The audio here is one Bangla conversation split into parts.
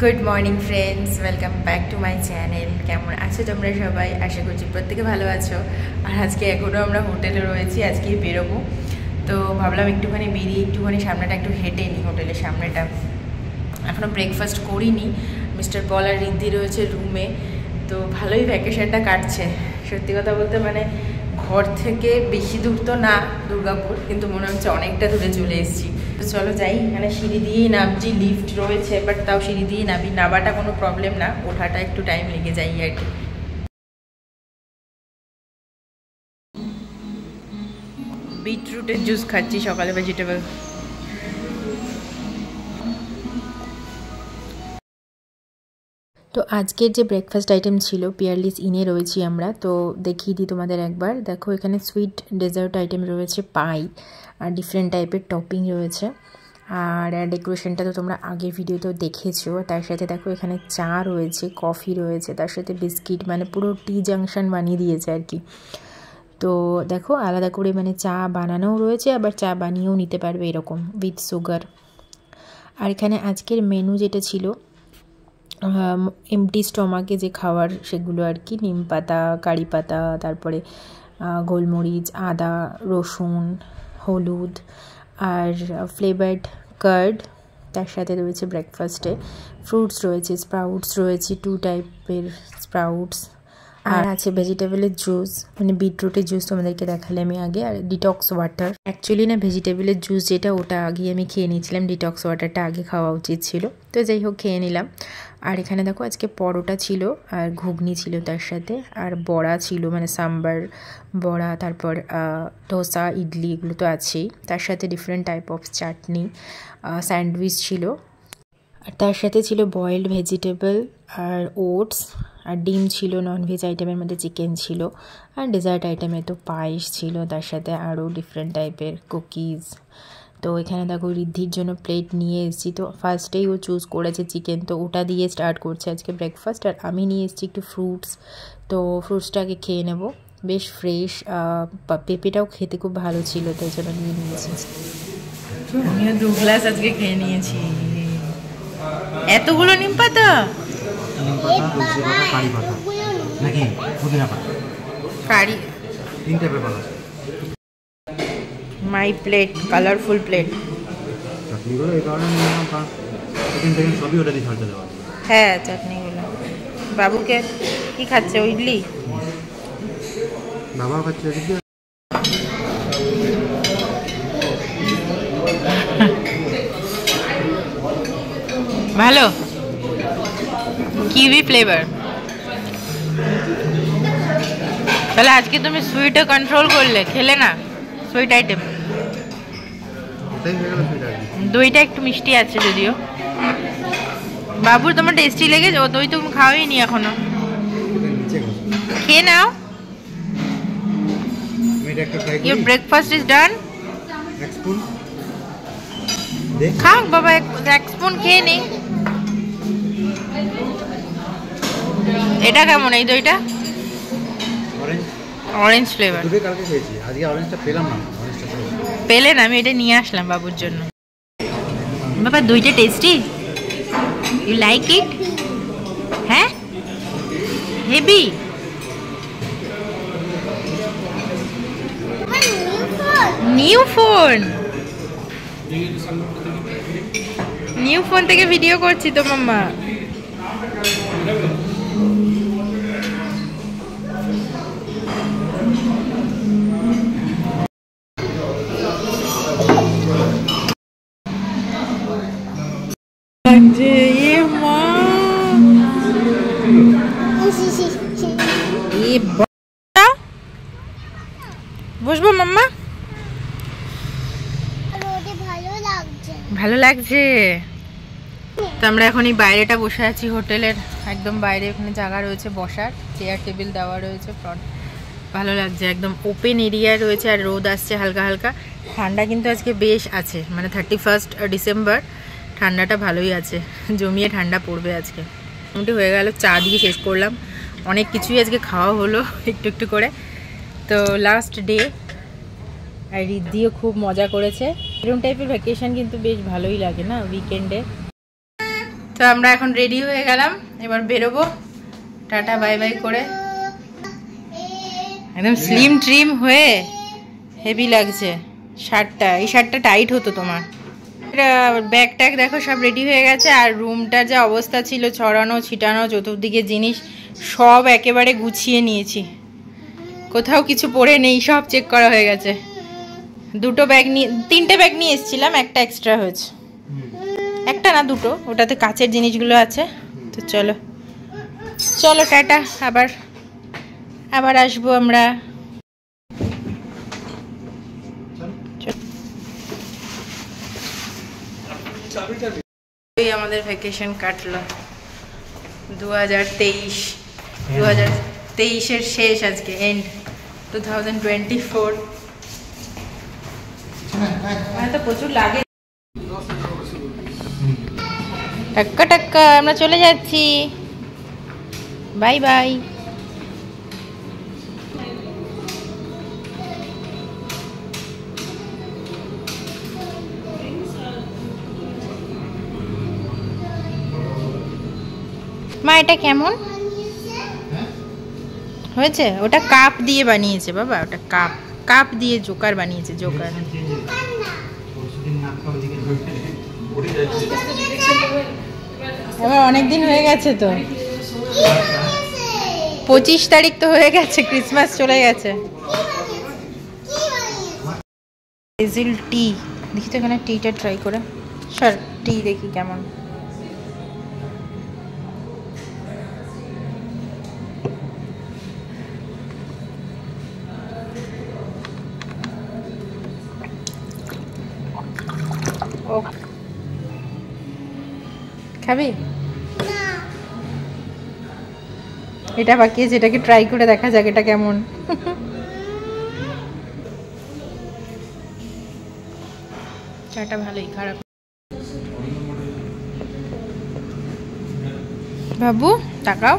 Good morning friends, welcome back to my channel. কেমন আছো তোমরা সবাই? আশা করছি প্রত্যেকে ভালো আছো। আর আজকে এখনও আমরা হোটেলে রয়েছি, আজকেই বেরোবো। তো ভাবলাম একটুখানি বেরিয়ে একটুখানি সামনেটা একটু হেঁটে নিই, হোটেলের সামনেটা। এখনও ব্রেকফাস্ট করিনি। মিস্টার পল আর রিদ্ধি রয়েছে রুমে। তো ভালোই ভ্যাকেশনটা কাটছে। সত্যি কথা বলতে মানে ঘর থেকে বেশি দূর তো না দুর্গাপুর, কিন্তু মনে হচ্ছে অনেকটা দূরে চলে এসেছি। তো চলো যাই। এখানে সিঁড়ি দিয়েই নামছি, লিফট রয়েছে বাট তাও সিঁড়ি দিয়েই নামি। নামাটা কোনো প্রবলেম না, ওঠাটা একটু টাইম লেগে যায় আর কি। বিটরুটের জুস খাচ্ছি সকালে, ভেজিটেবল। তো আজকের যে ব্রেকফাস্ট আইটেম ছিল, পিয়ারলিস ইনে রয়েছি আমরা। তো দেখিয়ে দিই তোমাদের একবার। দেখো এখানে সুইট ডেজার্ট আইটেম রয়েছে, পাই আর ডিফারেন্ট টাইপের টপিং রয়েছে। আর ডেকোরেশনটা তো তোমরা আগের ভিডিওতেও দেখেছো। তার সাথে দেখো এখানে চা রয়েছে, কফি রয়েছে, তার সাথে বিস্কিট, মানে পুরো টি জাংশন বানিয়ে দিয়েছে আর কি। তো দেখো আলাদা করে মানে চা বানানোও রয়েছে, আবার চা বানিয়েও নিতে পারবে এরকম উইথ সুগার। আর এখানে আজকের মেনু যেটা ছিল, এমটি স্টমাকে যে খাবার সেগুলো আর কি, নিম পাতা, কারি পাতা, তারপরে গোলমরিচ, আদা, রসুন, হলুদ আর ফ্লেভার্ড কার্ড। তার সাথে রয়েছে ব্রেকফাস্টে ফ্রুটস রয়েছে, স্প্রাউটস রয়েছে, 2 টাইপের স্প্রাউটস, আর আছে ভেজিটেবলের জুস, মানে বিটরুটের জুস তোমাদেরকে দেখালে আমি আগে, আর ডিটক্স ওয়াটার। অ্যাকচুয়ালি না ভেজিটেবলের জুস যেটা, ওটা আগে আমি খেয়ে নিয়েছিলাম, ডিটক্স ওয়াটারটা আগে খাওয়া উচিত ছিল। তো যাই হোক খেয়ে নিলাম। আর এখানে দেখো আজকে পরোটা ছিল আর ঘুগনি ছিল তার সাথে, আর বড়া ছিল, মানে সাম্বার বড়া, তারপর ধোসা, ইডলি, এগুলো তো আছেই। তার সাথে different type of chutney, sandwich ছিল, আর তার সাথে ছিল বয়েলড ভেজিটেবল আর ওটস, আর ডিম ছিল। ননভেজ আইটেমের মধ্যে চিকেন ছিল, আর ডেজার্ট আইটেমে তো পায়েস ছিল, তার সাথে আরও ডিফারেন্ট টাইপের কুকিজ। তো এখানে দেখো রিদ্ধির জন্য প্লেট নিয়ে এসেছি। তো ফার্স্টেই ও চুজ করেছে চিকেন, তো ওটা দিয়ে স্টার্ট করছে আজকে ব্রেকফাস্ট। আর আমি নিয়ে এসেছি একটু ফ্রুটস, তো ফ্রুটসটাকে খেয়ে নেব। বেশ ফ্রেশ, পেঁপেটাও খেতে খুব ভালো ছিল, তো এই জন্য নিয়ে নিয়েছি। আমিও 2 গ্লাস আজকে খেয়ে নিয়েছি। এতগুলো নিম পাতা, কারি, মাই প্লেট, কালারফুল প্লেট। হ্যাঁ চাটনিগুলো। বাবুকে কি খাচ্ছে? ও ইডলি, বাবা খাচ্ছে ভালো কিউই ফ্লেভার। তাহলে আজকে তুমি সুইটে কন্ট্রোল করলে, খেলে না সুইট আইটেম। দইটা একটু মিষ্টি আছে যদিও। বাবুর তোমার টেস্টি লেগেছে? ও দই তুমি খাওয়াই নি এখনো, খেয়ে নাও। Your breakfast is done. খাক বাবা, এক স্পুন খেয়ে নে। এটা কেমন এই দইটা? Orange flavour. পেলেন? আমি এটা নিয়ে আসলাম বাবুর জন্য। বাবা দইটা টেস্টি, ইউ লাইক ইট? হ্যাঁ heavy. New phone, new phone থেকে ভিডিও করছি তো মাম্মা। বসবো মাম্মা? ভালো লাগছে। তো আমরা এখন এই বাইরেটা বসে আছি হোটেলের একদম বাইরে। ওখানে জায়গা রয়েছে বসার, চেয়ার টেবিল দেওয়া রয়েছে, ভালো লাগছে, একদম ওপেন এরিয়া রয়েছে। আর রোদ আসছে হালকা হালকা। ঠান্ডা কিন্তু আজকে বেশ আছে, মানে 31 ডিসেম্বর, ঠান্ডাটা ভালোই আছে, জমিয়ে ঠান্ডা পড়বে আজকে। মোটামুটি হয়ে গেল, চা দিয়ে শেষ করলাম। অনেক কিছুই আজকে খাওয়া হলো একটু একটু করে। তো লাস্ট ডে, আর রিদ্ধিও খুব মজা করেছে। এরকম টাইপের ভ্যাকেশন কিন্তু বেশ ভালোই লাগে না উইকেন্ডে। তো তো আমরা এখন রেডি হয়ে গেলাম, এবার বেরোবো। টাটা বাই বাই করে একদম স্লিম ট্রিম হয়ে হেভি লাগছে শার্টটা। এই শার্টটা টাইট হতো তোমার। ব্যাগ ট্যাগ দেখো সব রেডি হয়ে গেছে। আর রুমটার যা অবস্থা ছিল, ছড়ানো ছিটানো চতুর্দিকে জিনিস, সব একেবারে গুছিয়ে নিয়েছি। কোথাও কিছু পড়ে নেই, সব চেক করা হয়ে গেছে। দুটো ব্যাগ নিয়ে, তিনটে ব্যাগ নিয়ে এসেছিলাম, একটা এক্সট্রা হয়েছে। একটা না দুটো, ওটাতে কাচের জিনিসগুলো আছে। তো চলো চলো টাটা, আবার আবার আসবো আমরা। আমাদের ভ্যাকেশন কাটলো 2023। 2023-এর শেষ আজকে, এন্ড 2024। তো প্রচুর লাগে। টাক্কা টাক্কা আমরা চলে যাচ্ছি, বাই বাই। মা এটা কেমন হয়েছে? ওটা কাপ দিয়ে বানিয়েছে বাবা, ওটা কাপ, কাপ দিয়ে জোকার বানিয়েছে, জোকার। এবার অনেকদিন হয়ে গেছে তো, 25 তারিখ তো হয়ে গেছে, ক্রিসমাস চলে গেছে। হেজেল টি, দেখি তো এখানে টিটা ট্রাই করে। সর, টি দেখি কেমন। খাবি? এটা বাকি আছে, এটাকে ট্রাই করে দেখা যাক এটা কেমন। চাটা ভালোই, খারাপ। বাবু তাকাও।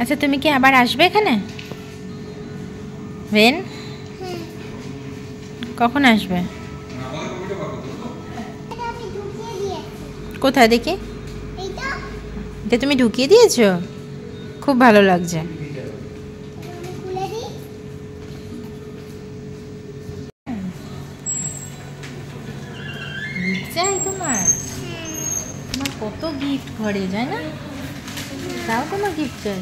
আচ্ছা তুমি কি আবার আসবে এখানে? বেন কখন আসবে? কোথায় দেখি? এটা তুমি ঢুকিয়ে দিয়েছো? খুব ভালো লাগছে। তোমার তোমার কত গিফট ঘরে যায় না, তাও তোমার গিফট চাই।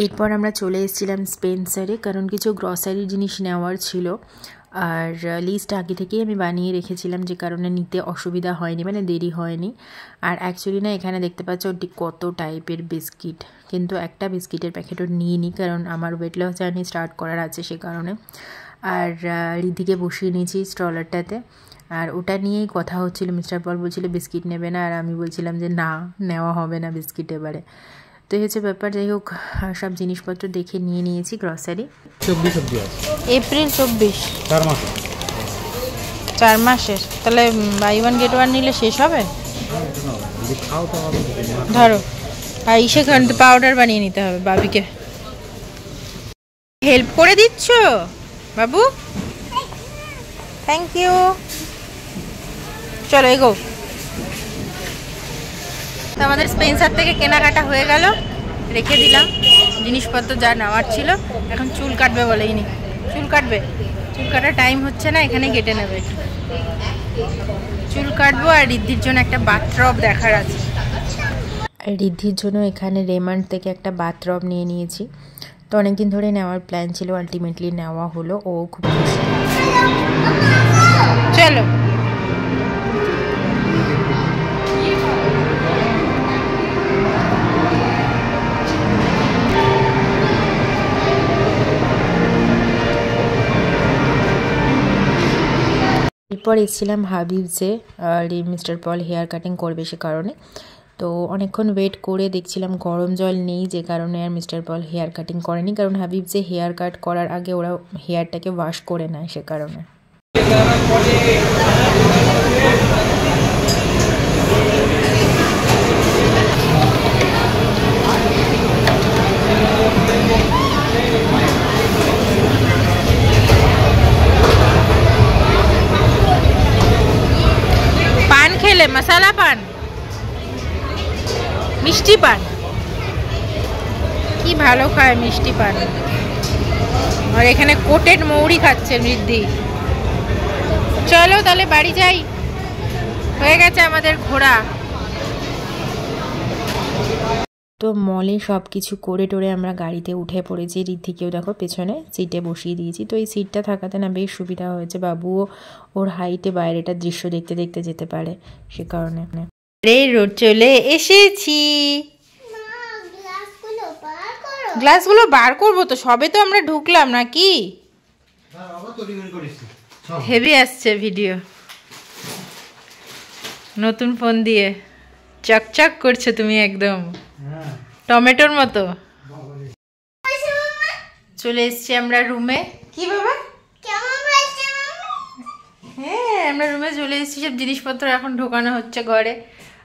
এরপর আমরা চলে এসেছিলাম স্পেন্সারে, কারণ কিছু গ্রসারি জিনিস নেওয়ার ছিল। আর লিস্ট আগে থেকেই আমি বানিয়ে রেখেছিলাম, যে কারণে নিতে অসুবিধা হয়নি, মানে দেরি হয়নি। আর অ্যাকচুয়ালি না এখানে দেখতে পাচ্ছ কত টাইপের বিস্কিট, কিন্তু একটা বিস্কিটের প্যাকেটও নিয়ে নিই, কারণ আমার ওয়েট লস জার্নি স্টার্ট করার আছে সে কারণে। আর রিদ্ধিকে বসিয়ে নিয়েছি স্ট্রলারটাতে, আর ওটা নিয়েই কথা হচ্ছিল। মিস্টার পল বলছিল বিস্কিট নেবে না, আর আমি বলছিলাম যে না, নেওয়া হবে না বিস্কিট এবারে। তো এই হচ্ছে ব্যাপার। যাই হোক, সব জিনিসপত্র দেখে নিয়ে নিয়েছি গ্রসারি। 24 অবধি আছে, এপ্রিল 24, 4 মাস, 4 মাসের। তাহলে বাই ওয়ান গেট ওয়ান নিলে শেষ হবে। ধরো, আর সেখান থেকে পাউডার বানিয়ে নিতে হবে বাবিকে। হেল্প করে দিচ্ছ বাবু? Thank you. চলো এগো। তো আমাদের স্পেন্সার থেকে কেনাকাটা হয়ে গেল, রেখে দিলাম জিনিসপত্র যা নেওয়ার ছিল। এখন চুল কাটবে বলেইনি, চুল কাটবে, চুল কাটার টাইম হচ্ছে না, এখানে কেটে নেবে। চুল কাটবো। আর রিদ্ধির জন্য একটা বাথটব দেখার আছে। আর রিদ্ধির জন্য এখানে রেমান্ড থেকে একটা বাথটব নিয়ে নিয়েছি। তো অনেকদিন ধরে নেওয়ার প্ল্যান ছিল, আলটিমেটলি নেওয়া হলো। ও খুব খুশি। চলো এরপর এসেছিলাম হাবিবসে, মিস্টার পল হেয়ার কাটিং করবে সে কারণে। তো অনেকক্ষণ ওয়েট করে দেখছিলাম গরম জল নেই, যে কারণে আর মিস্টার পল হেয়ার কাটিং করেনি, কারণ হাবিবসে হেয়ার কাট করার আগে ওরা হেয়ারটাকে ওয়াশ করে নেয় সে কারণে। কলা পান, মিষ্টি পান, কি ভালো খায় মিষ্টি পান। আর এখানে কোটেড মৌরি খাচ্ছে ঋদ্ধি। চলো তাহলে বাড়ি যাই, হয়ে গেছে আমাদের ঘোরা। তো মলে সব কিছু করে টোরে আমরা গাড়িতে উঠে পড়েছি। ঋদ্ধিকেও দেখো পেছনে সিটে বসিয়ে দিয়েছি। তো এই সিটটা থাকাতে না বেশ সুবিধা হয়েছে, বাবুও ওর হাইটে বাইরেটার দৃশ্য দেখতে দেখতে যেতে পারে, সে কারণে। রে রোড চলে এসেছি, গ্লাসগুলো বার করবো তো, সবে তো আমরা ঢুকলাম নাকি। হেভি আসছে ভিডিও, নতুন ফোন দিয়ে চকচক করছো তুমি, একদম টমেটোর মতো। চলে এসছি আমরা রুমে। কি বাবা? হ্যাঁ আমরা রুমে চলে এসেছি, সব জিনিসপত্র এখন ঢোকানো হচ্ছে ঘরে।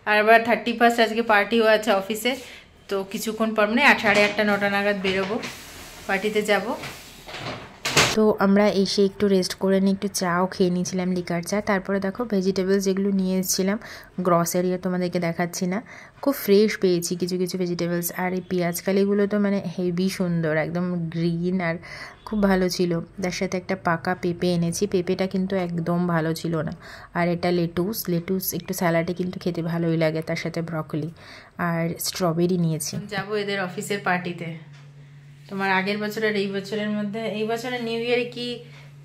আর আবার 31 আজকে পার্টিও আছে অফিসে, তো কিছুক্ষণ পর মানে 8:30 9টা নাগাদ বেরোবো, পার্টিতে যাব। তো আমরা এসে একটু রেস্ট করে নিই, একটু চাও খেয়ে নিয়েছিলাম, লিকার চা। তারপরে দেখো ভেজিটেবলস যেগুলো নিয়ে এসেছিলাম, গ্রসারিও তোমাদেরকে দেখাচ্ছি না, খুব ফ্রেশ পেয়েছি কিছু কিছু ভেজিটেবলস। আর এই পেঁয়াজকালিগুলো তো মানে হেভি সুন্দর, একদম গ্রিন আর খুব ভালো ছিল। তার সাথে একটা পাকা পেঁপে এনেছি, পেঁপেটা কিন্তু একদম ভালো ছিল না। আর এটা লেটুস একটু স্যালাডে কিন্তু খেতে ভালোই লাগে, তার সাথে ব্রকলি। আর স্ট্রবেরি নিয়েছি। যাবো এদের অফিসের পার্টিতে। তোমার আগের বছর আর এই বছরের মধ্যে, এই বছরের নিউ ইয়ারে কি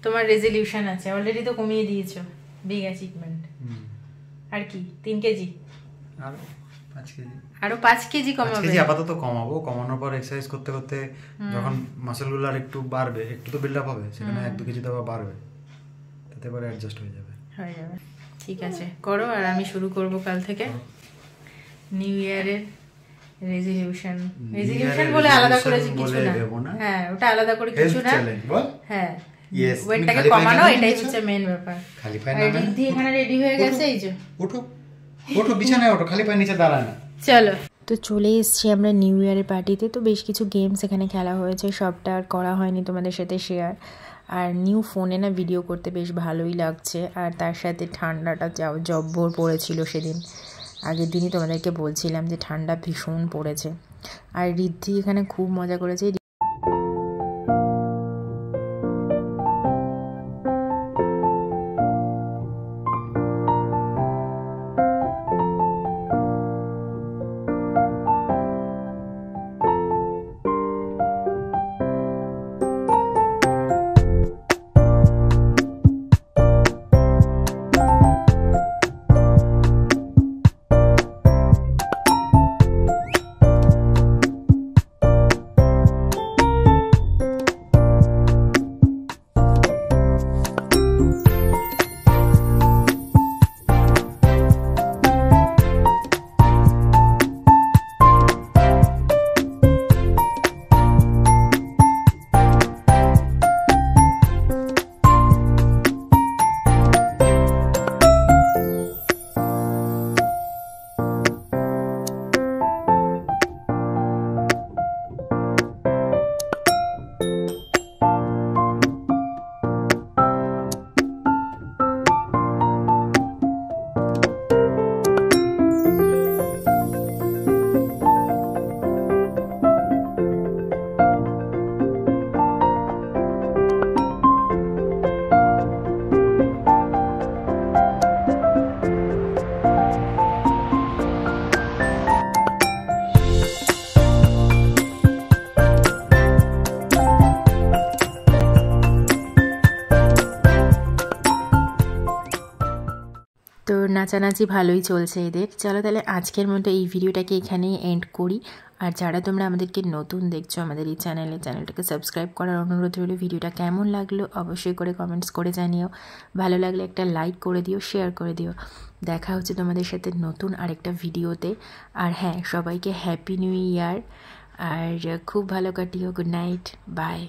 তোমার রেজলিউশন আছে? অলরেডি তো কমিয়ে দিয়েছো, বিগ অ্যাচিভমেন্ট। আর কি 3 কেজি, আরো 5 কেজি কমাবে। আপাতত কমাবো, কমানোর পর এক্সারসাইজ করতে করতে যখন মাসলগুলো আর একটু বাড়বে, একটু তো বিল্ড আপ হবে, সেখানে 1-2 কেজি তো বাড়বে, তাতে পরে অ্যাডজাস্ট হয়ে যাবে। ঠিক আছে, করো। আর আমি শুরু করব কাল থেকে নিউ ইয়ারের রেজলিউশন বলে আলাদা করে কিছু না। হ্যাঁ ওটা আলাদা করে কিছু না। হ্যাঁ ওয়েটটাকে কমানো, এটাই হচ্ছে মেইন ব্যাপার। খালি পায়ে না, রিদ্ধি এখানে রেডি হয়ে গেছে, এই যে ওঠো বিছানায় ওঠো, খালি পায়ে নিচে দাঁড়ায় না। চলো। তো চলে এসেছি আমরা নিউ ইয়ারের পার্টিতে। তো বেশ কিছু গেমস এখানে খেলা হয়েছে, সবটা আর করা হয়নি তোমাদের সাথে শেয়ার। আর নিউ ফোনে না ভিডিও করতে বেশ ভালোই লাগছে। আর তার সাথে ঠান্ডাটা জব্বর পড়েছিল সেদিন, আগের দিনই তোমাদেরকে বলছিলাম যে ঠান্ডা ভীষণ পড়েছে। আর ঋদ্ধি এখানে খুব মজা করেছে। তো নাচানাচি ভালোই চলছে এদের। চলো তাহলে আজকের মতো এই ভিডিওটাকে এখানেই এন্ড করি। আর যারা তোমরা আমাদেরকে নতুন দেখছো আমাদের এই চ্যানেলটাকে সাবস্ক্রাইব করার অনুরোধ রইল। ভিডিওটা কেমন লাগলো অবশ্যই করে কমেন্টস করে জানিও, ভালো লাগলে একটা লাইক করে দিও, শেয়ার করে দিও। দেখা হচ্ছে তোমাদের সাথে নতুন আরেকটা ভিডিওতে। আর হ্যাঁ, সবাইকে হ্যাপি নিউ ইয়ার, আর খুব ভালো কাটিও। Good night, by.